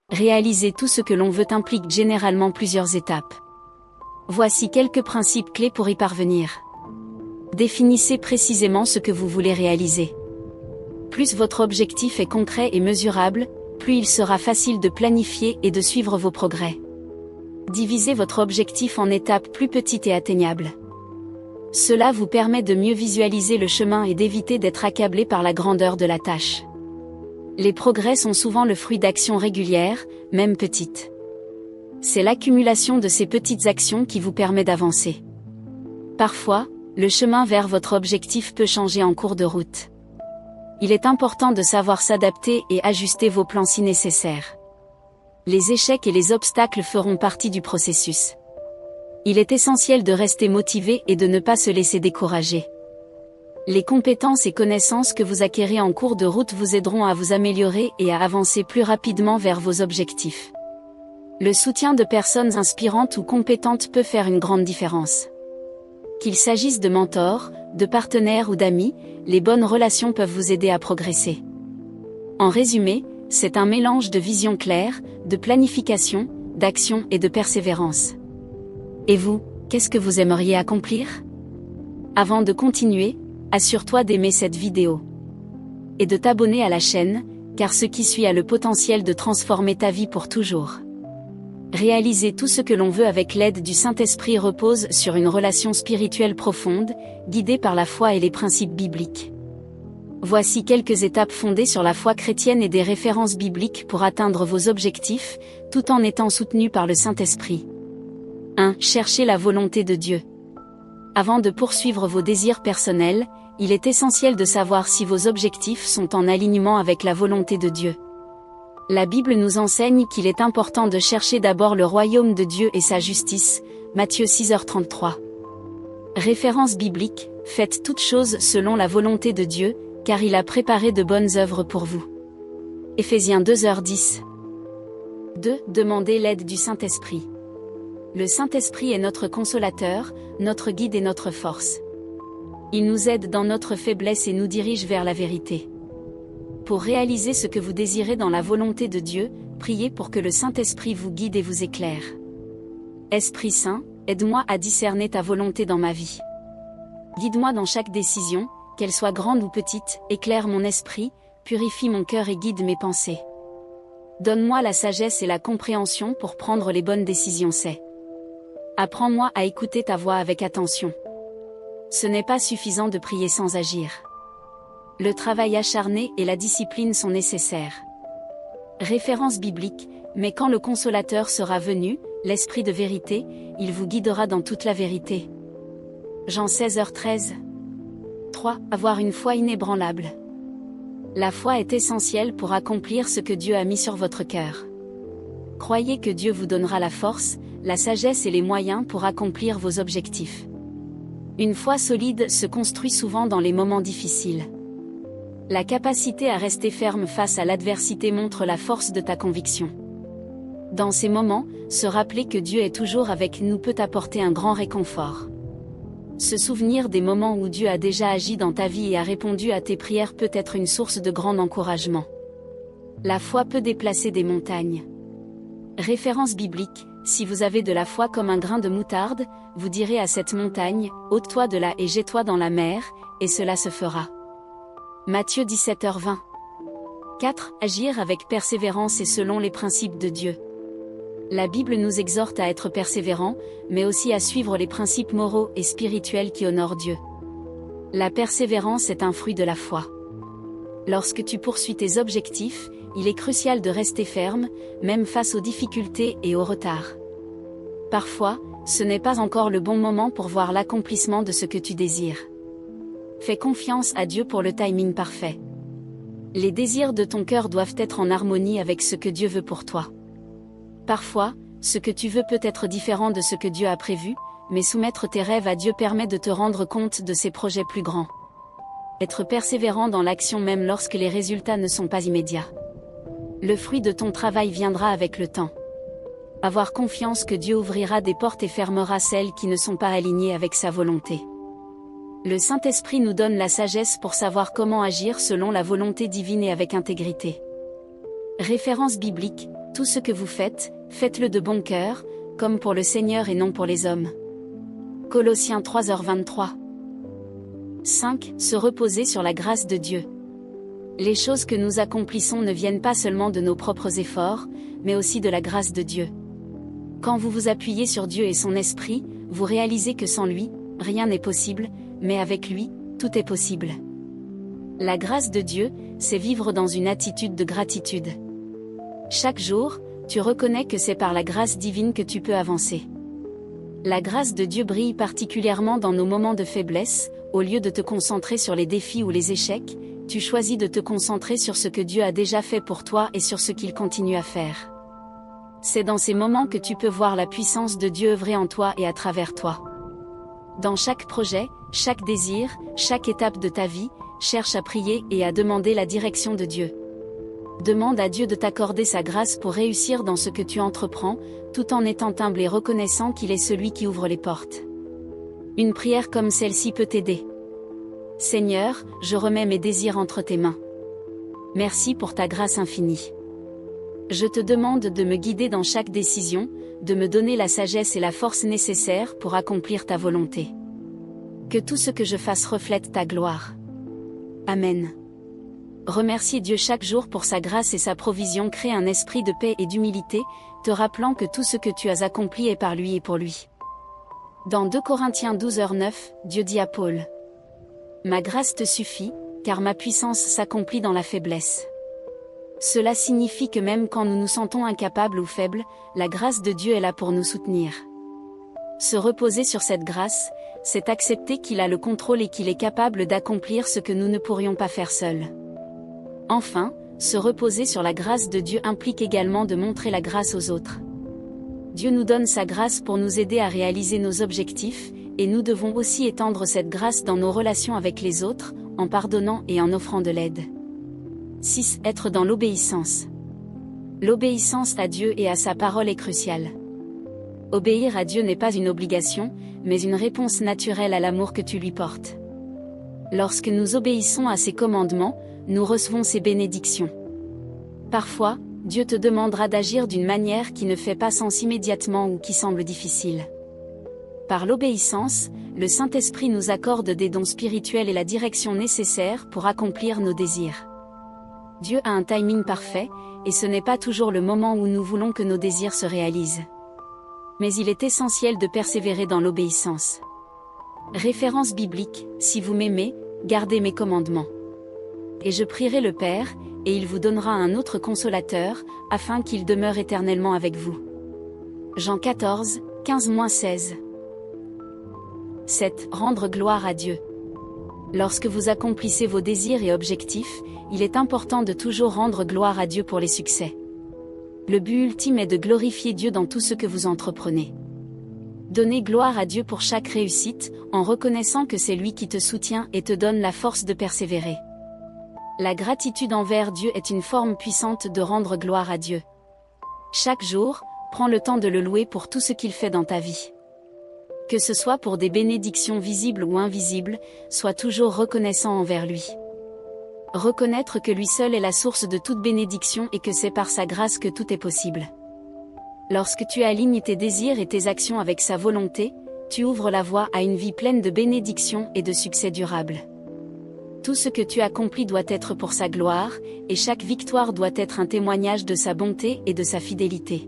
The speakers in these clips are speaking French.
Réaliser tout ce que l'on veut implique généralement plusieurs étapes. Voici quelques principes clés pour y parvenir. Définissez précisément ce que vous voulez réaliser. Plus votre objectif est concret et mesurable, plus il sera facile de planifier et de suivre vos progrès. Divisez votre objectif en étapes plus petites et atteignables. Cela vous permet de mieux visualiser le chemin et d'éviter d'être accablé par la grandeur de la tâche. Les progrès sont souvent le fruit d'actions régulières, même petites. C'est l'accumulation de ces petites actions qui vous permet d'avancer. Parfois, le chemin vers votre objectif peut changer en cours de route. Il est important de savoir s'adapter et ajuster vos plans si nécessaire. Les échecs et les obstacles feront partie du processus. Il est essentiel de rester motivé et de ne pas se laisser décourager. Les compétences et connaissances que vous acquérez en cours de route vous aideront à vous améliorer et à avancer plus rapidement vers vos objectifs. Le soutien de personnes inspirantes ou compétentes peut faire une grande différence. Qu'il s'agisse de mentors, de partenaires ou d'amis, les bonnes relations peuvent vous aider à progresser. En résumé, c'est un mélange de vision claire, de planification, d'action et de persévérance. Et vous, qu'est-ce que vous aimeriez accomplir? Avant de continuer, assure-toi d'aimer cette vidéo. Et de t'abonner à la chaîne, car ce qui suit a le potentiel de transformer ta vie pour toujours. Réaliser tout ce que l'on veut avec l'aide du Saint-Esprit repose sur une relation spirituelle profonde, guidée par la foi et les principes bibliques. Voici quelques étapes fondées sur la foi chrétienne et des références bibliques pour atteindre vos objectifs, tout en étant soutenus par le Saint-Esprit. 1. Cherchez la volonté de Dieu. Avant de poursuivre vos désirs personnels, il est essentiel de savoir si vos objectifs sont en alignement avec la volonté de Dieu. La Bible nous enseigne qu'il est important de chercher d'abord le royaume de Dieu et sa justice, Matthieu 6h33. Référence biblique, faites toutes choses selon la volonté de Dieu, car il a préparé de bonnes œuvres pour vous. Éphésiens 2h10. 2. Demandez l'aide du Saint-Esprit. Le Saint-Esprit est notre consolateur, notre guide et notre force. Il nous aide dans notre faiblesse et nous dirige vers la vérité. Pour réaliser ce que vous désirez dans la volonté de Dieu, priez pour que le Saint-Esprit vous guide et vous éclaire. Esprit Saint, aide-moi à discerner ta volonté dans ma vie. Guide-moi dans chaque décision, qu'elle soit grande ou petite, éclaire mon esprit, purifie mon cœur et guide mes pensées. Donne-moi la sagesse et la compréhension pour prendre les bonnes décisions. Apprends-moi à écouter ta voix avec attention. Ce n'est pas suffisant de prier sans agir. Le travail acharné et la discipline sont nécessaires. Référence biblique, mais quand le Consolateur sera venu, l'Esprit de vérité, il vous guidera dans toute la vérité. Jean 16h13. 3. Avoir une foi inébranlable. La foi est essentielle pour accomplir ce que Dieu a mis sur votre cœur. Croyez que Dieu vous donnera la force, la sagesse et les moyens pour accomplir vos objectifs. Une foi solide se construit souvent dans les moments difficiles. La capacité à rester ferme face à l'adversité montre la force de ta conviction. Dans ces moments, se rappeler que Dieu est toujours avec nous peut apporter un grand réconfort. Se souvenir des moments où Dieu a déjà agi dans ta vie et a répondu à tes prières peut être une source de grand encouragement. La foi peut déplacer des montagnes. Référence biblique, si vous avez de la foi comme un grain de moutarde, vous direz à cette montagne, ôte-toi de là et jette-toi dans la mer, et cela se fera. Matthieu 17h20. 4. Agir avec persévérance et selon les principes de Dieu. La Bible nous exhorte à être persévérants, mais aussi à suivre les principes moraux et spirituels qui honorent Dieu. La persévérance est un fruit de la foi. Lorsque tu poursuis tes objectifs, il est crucial de rester ferme, même face aux difficultés et aux retards. Parfois, ce n'est pas encore le bon moment pour voir l'accomplissement de ce que tu désires. Fais confiance à Dieu pour le timing parfait. Les désirs de ton cœur doivent être en harmonie avec ce que Dieu veut pour toi. Parfois, ce que tu veux peut être différent de ce que Dieu a prévu, mais soumettre tes rêves à Dieu permet de te rendre compte de ses projets plus grands. Être persévérant dans l'action même lorsque les résultats ne sont pas immédiats. Le fruit de ton travail viendra avec le temps. Avoir confiance que Dieu ouvrira des portes et fermera celles qui ne sont pas alignées avec sa volonté. Le Saint-Esprit nous donne la sagesse pour savoir comment agir selon la volonté divine et avec intégrité. Référence biblique, Tout ce que vous faites, faites-le de bon cœur, comme pour le Seigneur et non pour les hommes. Colossiens 3h23. 5. Se reposer sur la grâce de Dieu. Les choses que nous accomplissons ne viennent pas seulement de nos propres efforts, mais aussi de la grâce de Dieu. Quand vous vous appuyez sur Dieu et son esprit, vous réalisez que sans lui, rien n'est possible, mais avec lui, tout est possible. La grâce de Dieu, c'est vivre dans une attitude de gratitude. Chaque jour, tu reconnais que c'est par la grâce divine que tu peux avancer. La grâce de Dieu brille particulièrement dans nos moments de faiblesse. Au lieu de te concentrer sur les défis ou les échecs, tu choisis de te concentrer sur ce que Dieu a déjà fait pour toi et sur ce qu'il continue à faire. C'est dans ces moments que tu peux voir la puissance de Dieu œuvrer en toi et à travers toi. Dans chaque projet, chaque désir, chaque étape de ta vie, cherche à prier et à demander la direction de Dieu. Demande à Dieu de t'accorder sa grâce pour réussir dans ce que tu entreprends, tout en étant humble et reconnaissant qu'il est celui qui ouvre les portes. Une prière comme celle-ci peut t'aider. Seigneur, je remets mes désirs entre tes mains. Merci pour ta grâce infinie. Je te demande de me guider dans chaque décision, de me donner la sagesse et la force nécessaires pour accomplir ta volonté. Que tout ce que je fasse reflète ta gloire. Amen. Remercier Dieu chaque jour pour sa grâce et sa provision crée un esprit de paix et d'humilité, te rappelant que tout ce que tu as accompli est par lui et pour lui. Dans 2 Corinthiens 12h9, Dieu dit à Paul: Ma grâce te suffit, car ma puissance s'accomplit dans la faiblesse. Cela signifie que même quand nous nous sentons incapables ou faibles, la grâce de Dieu est là pour nous soutenir. Se reposer sur cette grâce, c'est accepter qu'il a le contrôle et qu'il est capable d'accomplir ce que nous ne pourrions pas faire seuls. Enfin, se reposer sur la grâce de Dieu implique également de montrer la grâce aux autres. Dieu nous donne sa grâce pour nous aider à réaliser nos objectifs, et nous devons aussi étendre cette grâce dans nos relations avec les autres, en pardonnant et en offrant de l'aide. 6. Être dans l'obéissance. L'obéissance à Dieu et à sa parole est cruciale. Obéir à Dieu n'est pas une obligation, mais une réponse naturelle à l'amour que tu lui portes. Lorsque nous obéissons à ses commandements, nous recevons ses bénédictions. Parfois, Dieu te demandera d'agir d'une manière qui ne fait pas sens immédiatement ou qui semble difficile. Par l'obéissance, le Saint-Esprit nous accorde des dons spirituels et la direction nécessaire pour accomplir nos désirs. Dieu a un timing parfait, et ce n'est pas toujours le moment où nous voulons que nos désirs se réalisent. Mais il est essentiel de persévérer dans l'obéissance. Référence biblique: si vous m'aimez, gardez mes commandements. Et je prierai le Père, et il vous donnera un autre consolateur, afin qu'il demeure éternellement avec vous. Jean 14, 15-16. 7. Rendre gloire à Dieu. Lorsque vous accomplissez vos désirs et objectifs, il est important de toujours rendre gloire à Dieu pour les succès. Le but ultime est de glorifier Dieu dans tout ce que vous entreprenez. Donnez gloire à Dieu pour chaque réussite, en reconnaissant que c'est lui qui te soutient et te donne la force de persévérer. La gratitude envers Dieu est une forme puissante de rendre gloire à Dieu. Chaque jour, prends le temps de le louer pour tout ce qu'il fait dans ta vie. Que ce soit pour des bénédictions visibles ou invisibles, sois toujours reconnaissant envers lui. Reconnaître que lui seul est la source de toute bénédiction et que c'est par sa grâce que tout est possible. Lorsque tu alignes tes désirs et tes actions avec sa volonté, tu ouvres la voie à une vie pleine de bénédictions et de succès durables. Tout ce que tu accomplis doit être pour sa gloire, et chaque victoire doit être un témoignage de sa bonté et de sa fidélité.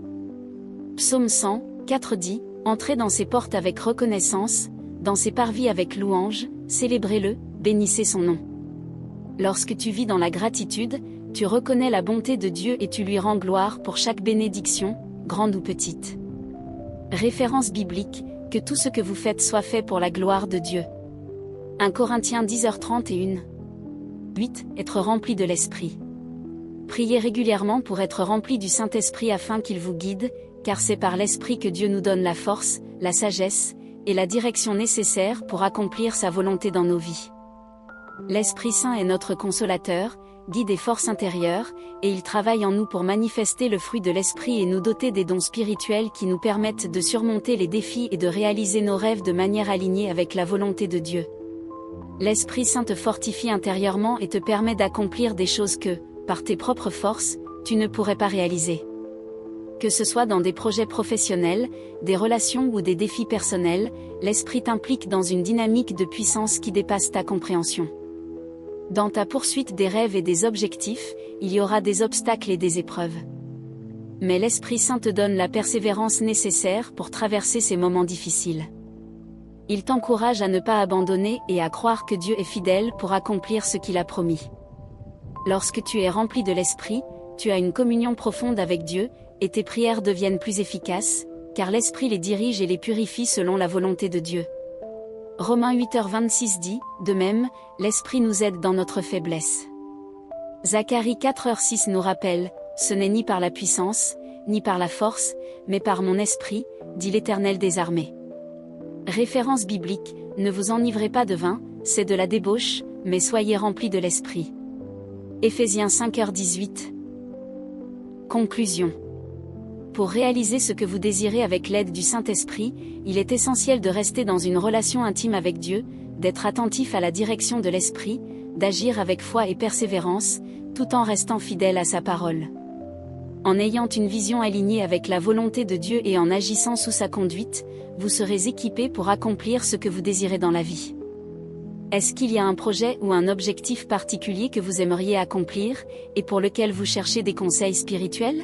Psaume 100, 4 dit: Entrez dans ses portes avec reconnaissance, dans ses parvis avec louange, célébrez-le, bénissez son nom. Lorsque tu vis dans la gratitude, tu reconnais la bonté de Dieu et tu lui rends gloire pour chaque bénédiction, grande ou petite. Référence biblique: que tout ce que vous faites soit fait pour la gloire de Dieu. 1 Corinthiens 10h31. 8. Être rempli de l'Esprit. Priez régulièrement pour être rempli du Saint-Esprit afin qu'il vous guide, car c'est par l'Esprit que Dieu nous donne la force, la sagesse, et la direction nécessaires pour accomplir sa volonté dans nos vies. L'Esprit Saint est notre consolateur, guide et force intérieure, et il travaille en nous pour manifester le fruit de l'Esprit et nous doter des dons spirituels qui nous permettent de surmonter les défis et de réaliser nos rêves de manière alignée avec la volonté de Dieu. L'Esprit Saint te fortifie intérieurement et te permet d'accomplir des choses que, par tes propres forces, tu ne pourrais pas réaliser. Que ce soit dans des projets professionnels, des relations ou des défis personnels, l'esprit t'implique dans une dynamique de puissance qui dépasse ta compréhension. Dans ta poursuite des rêves et des objectifs, il y aura des obstacles et des épreuves. Mais l'Esprit Saint te donne la persévérance nécessaire pour traverser ces moments difficiles. Il t'encourage à ne pas abandonner et à croire que Dieu est fidèle pour accomplir ce qu'il a promis. Lorsque tu es rempli de l'Esprit, tu as une communion profonde avec Dieu, et tes prières deviennent plus efficaces, car l'Esprit les dirige et les purifie selon la volonté de Dieu. Romains 8h26 dit, de même, l'Esprit nous aide dans notre faiblesse. Zacharie 4h6 nous rappelle, ce n'est ni par la puissance, ni par la force, mais par mon esprit, dit l'Éternel des armées. Référence biblique, ne vous enivrez pas de vin, c'est de la débauche, mais soyez remplis de l'Esprit. Éphésiens 5h18. Conclusion. Pour réaliser ce que vous désirez avec l'aide du Saint-Esprit, il est essentiel de rester dans une relation intime avec Dieu, d'être attentif à la direction de l'Esprit, d'agir avec foi et persévérance, tout en restant fidèle à sa parole. En ayant une vision alignée avec la volonté de Dieu et en agissant sous sa conduite, vous serez équipé pour accomplir ce que vous désirez dans la vie. Est-ce qu'il y a un projet ou un objectif particulier que vous aimeriez accomplir, et pour lequel vous cherchez des conseils spirituels ?